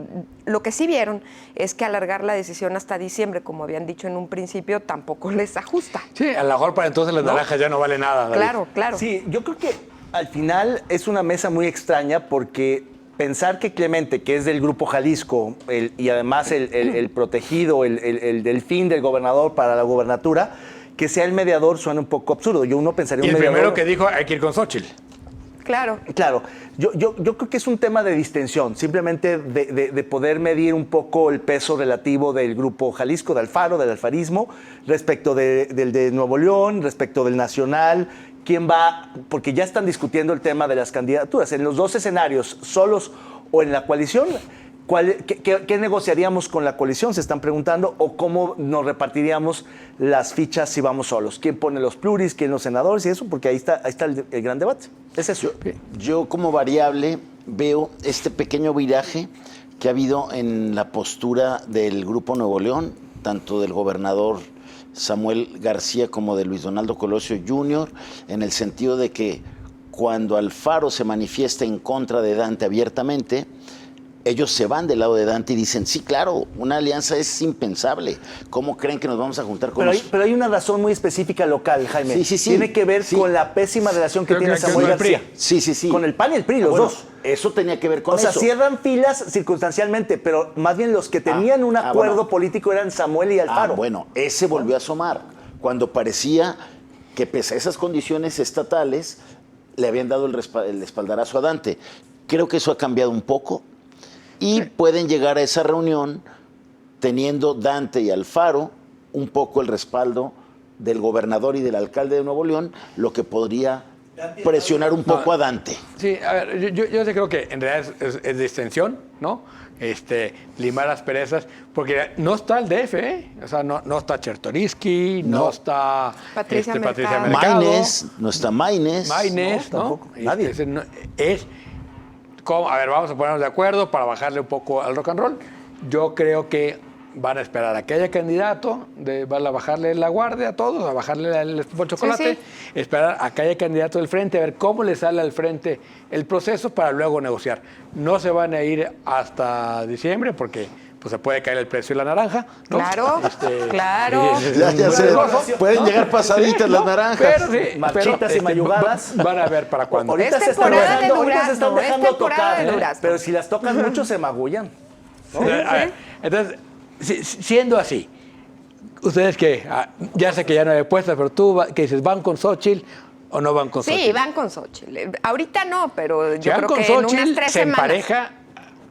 lo que sí vieron es que alargar la decisión hasta diciembre, como habían dicho en un principio, tampoco les ajusta. Sí, a lo mejor para entonces las naranjas ya no vale nada, David. Claro. Sí, yo creo que al final es una mesa muy extraña porque pensar que Clemente, que es del Grupo Jalisco y además el protegido, el delfín del gobernador para la gobernatura, que sea el mediador suena un poco absurdo. Uno pensaría Y un el mediador... primero que dijo, hay que ir con Xóchitl. Claro. Claro, yo creo que es un tema de distensión, simplemente de poder medir un poco el peso relativo del Grupo Jalisco, de Alfaro, del alfarismo, respecto del de Nuevo León, respecto del Nacional, quién va, porque ya están discutiendo el tema de las candidaturas. En los dos escenarios, solos o en la coalición, ¿qué negociaríamos con la coalición? Se están preguntando, o cómo nos repartiríamos las fichas si vamos solos. ¿Quién pone los pluris, quién los senadores y eso? Porque ahí está el gran debate. Es eso. Yo como variable veo este pequeño viraje que ha habido en la postura del Grupo Nuevo León, tanto del gobernador Samuel García como de Luis Donaldo Colosio Jr., en el sentido de que cuando Alfaro se manifiesta en contra de Dante abiertamente, ellos se van del lado de Dante y dicen, sí, claro, una alianza es impensable. ¿Cómo creen que nos vamos a juntar con pero hay una razón muy específica local, Jaime. Sí. Tiene que ver con la pésima relación que tiene Samuel con el PRI. García. Sí. Con el PAN y el PRI, los dos. Eso tenía que ver con eso. O sea, cierran filas circunstancialmente, pero más bien los que tenían un acuerdo político eran Samuel y Alfaro. Bueno, ese volvió a asomar. Cuando parecía que pese a esas condiciones estatales, le habían dado el espaldarazo a Dante. Creo que eso ha cambiado un poco. Y pueden llegar a esa reunión teniendo Dante y Alfaro un poco el respaldo del gobernador y del alcalde de Nuevo León, lo que podría presionar un poco a Dante. Sí, a ver, yo sí creo que en realidad es distensión, ¿no? Limar las perezas, porque no está el DF, ¿eh? O sea, no está Chertoriski, no está Patricia Mercado. Maínez, no está Maínez. Maínez, ¿no? Tampoco, nadie. A ver, vamos a ponernos de acuerdo para bajarle un poco al rock and roll. Yo creo que van a esperar a que haya candidato, van a bajarle la guardia a todos, a bajarle el chocolate, esperar a que haya candidato del frente, a ver cómo le sale al frente el proceso para luego negociar. No se van a ir hasta diciembre porque pues, se puede caer el precio de la naranja, ¿no? Claro, claro. Ya sé, pueden llegar pasaditas las naranjas. Pero sí, Marchitas y mayugadas. Van a ver para cuándo. Ahorita Es se están temporada de dejando durazno, es temporada tocar, de durazno. pero si las tocan mucho se magullan. A ver, entonces, siendo así, ustedes que, ya sé que ya no hay apuestas, pero tú, ¿qué dices? ¿Van con Xóchitl o no van con Xóchitl? Sí, van con Xóchitl. Ahorita no, pero Si yo van creo con que en Xóchitl, unas 3 se semanas. empareja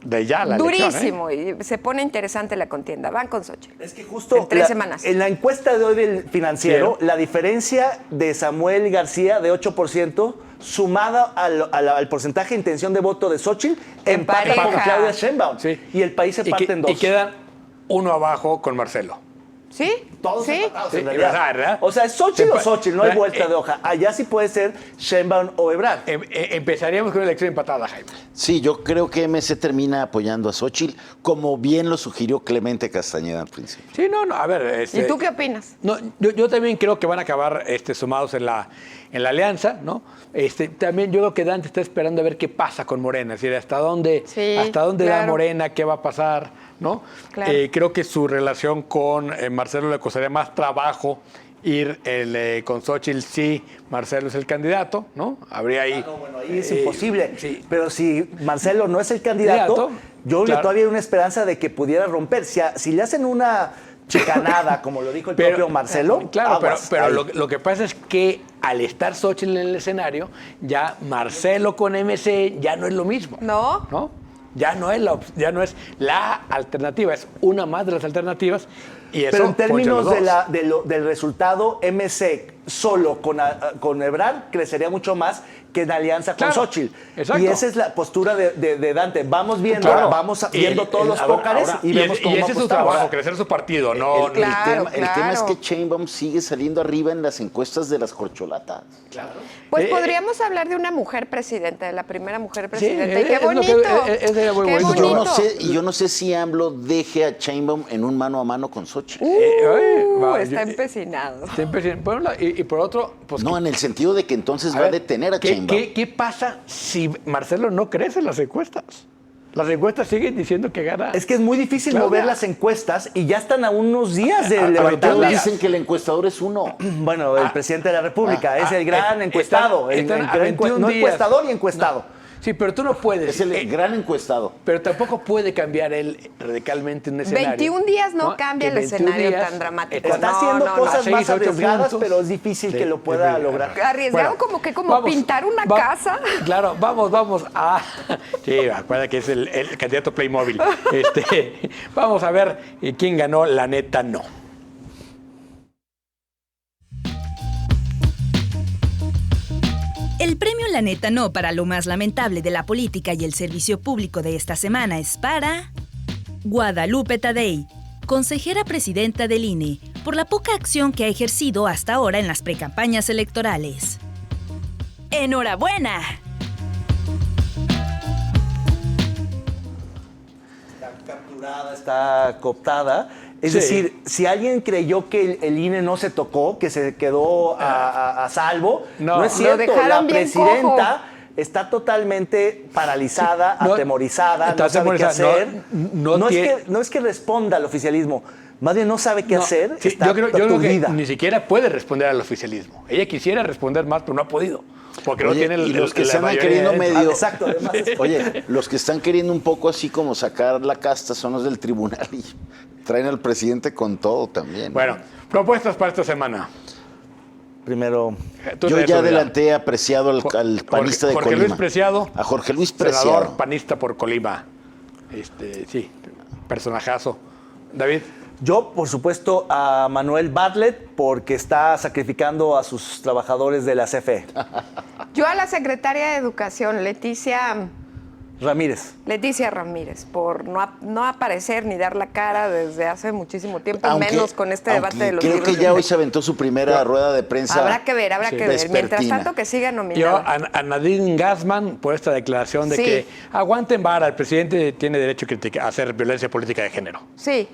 de ya la elección, ¿eh? Durísimo, y se pone interesante la contienda. Van con Xóchitl. Es que justo en 3 semanas. En la encuesta de hoy del Financiero, la diferencia de Samuel García de 8% sumada al porcentaje de intención de voto de Xóchitl empata con Empareja. Claudia Sheinbaum. Sí. Y el país se parte en dos. Y quedan uno abajo con Marcelo. ¿Sí? Todos sí. empatados, Sí, en realidad. ¿verdad? O sea, es Xóchitl o Xóchitl, no hay vuelta de hoja. Allá sí puede ser Sheinbaum o Ebrard. Empezaríamos con una elección empatada, Jaime. Sí, yo creo que MC termina apoyando a Xóchitl, como bien lo sugirió Clemente Castañeda al principio. Sí, no, a ver. ¿Y tú qué opinas? No, yo también creo que van a acabar sumados en la alianza, ¿no? También yo creo que Dante está esperando a ver qué pasa con Morena, es decir, hasta dónde claro. da Morena, qué va a pasar, ¿no? Claro. Creo que su relación con Marcelo le costaría más trabajo ir con Xóchitl si Marcelo es el candidato, ¿no? Habría ahí... Bueno, ahí es imposible. Sí. Pero si Marcelo no es el candidato, yo claro. todavía hay una esperanza de que pudiera romper. Si le hacen una chicanada, como lo dijo el propio Marcelo, claro, aguas, pero ahí. lo que pasa es que al estar Xóchitl en el escenario, ya Marcelo con MC ya no es lo mismo. ¿No? Ya no es la alternativa, es una más de las alternativas. Y eso, Pero en términos ponche los dos. del resultado, MC solo con Ebrard crecería mucho más que en alianza con Claro, Xóchitl. exacto. Y esa es la postura de Dante. Vamos viendo, Claro. vamos viendo todos los pócares y vemos cómo ese es su apostamos. trabajo, crecer su partido, no... El Claro, tema es claro. que Sheinbaum sigue saliendo arriba en las encuestas de las corcholatas. Pues podríamos hablar de una mujer presidenta, de la primera mujer presidenta. Y es qué lo que- bonito. sería muy qué bonito. bonito. Yo no sé si AMLO deje a Sheinbaum en un mano a mano con Xóchitl. Está empecinado. Está empecinado. Por un lado, y por otro... Pues, No, en el sentido de que entonces a va a ver, detener a ¿qué Sheinbaum. ¿Qué pasa si Marcelo no crece en las encuestas? Las encuestas siguen diciendo que gana. Es que es muy difícil Claudia. mover las encuestas y ya están a unos días de Todos levantarlas. dicen que el encuestador es uno. Bueno, el presidente de la República es el gran encuestado. están a gran 21 no días. encuestador y encuestado. Sí, pero tú no puedes. Es el gran encuestado. Pero tampoco puede cambiar él radicalmente un escenario. 21 días no cambia el escenario tan dramático. Está haciendo cosas más arriesgadas, puntos. pero es difícil que lo pueda lograr. Arriesgado como vamos, pintar una casa. Claro, vamos a... Sí, acuerda que es el candidato Playmobil. Vamos a ver quién ganó La Neta No. El premio La Neta No para lo más lamentable de la política y el servicio público de esta semana es para Guadalupe Tadei, consejera presidenta del INE, por la poca acción que ha ejercido hasta ahora en las precampañas electorales. ¡Enhorabuena! Está capturada, está cooptada. Es decir, si alguien creyó que el INE no se tocó, que se quedó a salvo, no es cierto. La presidenta está totalmente paralizada, atemorizada, no sabe qué hacer. No es que responda al oficialismo, más bien no sabe qué hacer. Sí, está yo creo que ni siquiera puede responder al oficialismo. Ella quisiera responder más, pero no ha podido. Porque no tiene los que están queriendo medio. Exacto, además. Oye, los que están queriendo un poco así como sacar la casta son los del tribunal y traen al presidente con todo también. Bueno, propuestas para esta semana. Primero, yo ya adelanté apreciado al panista de Jorge Colima. Luis Preciado. A Jorge Luis Preciado. Senador panista por Colima. Sí, personajazo. David. yo, por supuesto, a Manuel Bartlett porque está sacrificando a sus trabajadores de la CFE. Yo a la secretaria de Educación, Leticia Ramírez, por no aparecer ni dar la cara desde hace muchísimo tiempo, menos con este debate de los libros. Creo que ya hoy se aventó su primera rueda de prensa. Habrá que ver. Mientras tanto, que siga nominado. Yo a Nadine Gassman por esta declaración de que aguanten vara, el presidente tiene derecho a hacer violencia política de género. Sí,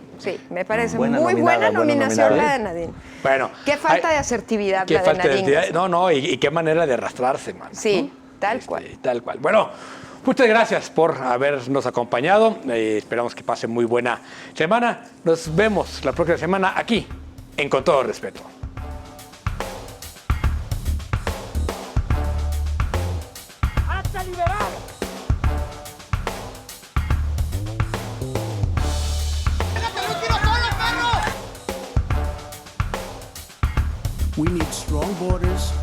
me parece muy buena nominación la de Nadine. Bueno. Qué falta de asertividad la de Nadine. No, y qué manera de arrastrarse, man. Sí, tal cual. Tal cual. Bueno, muchas gracias por habernos acompañado. Esperamos que pasen muy buena semana. Nos vemos la próxima semana aquí en Con Todo Respeto. ¡Hasta liberar! We need strong borders,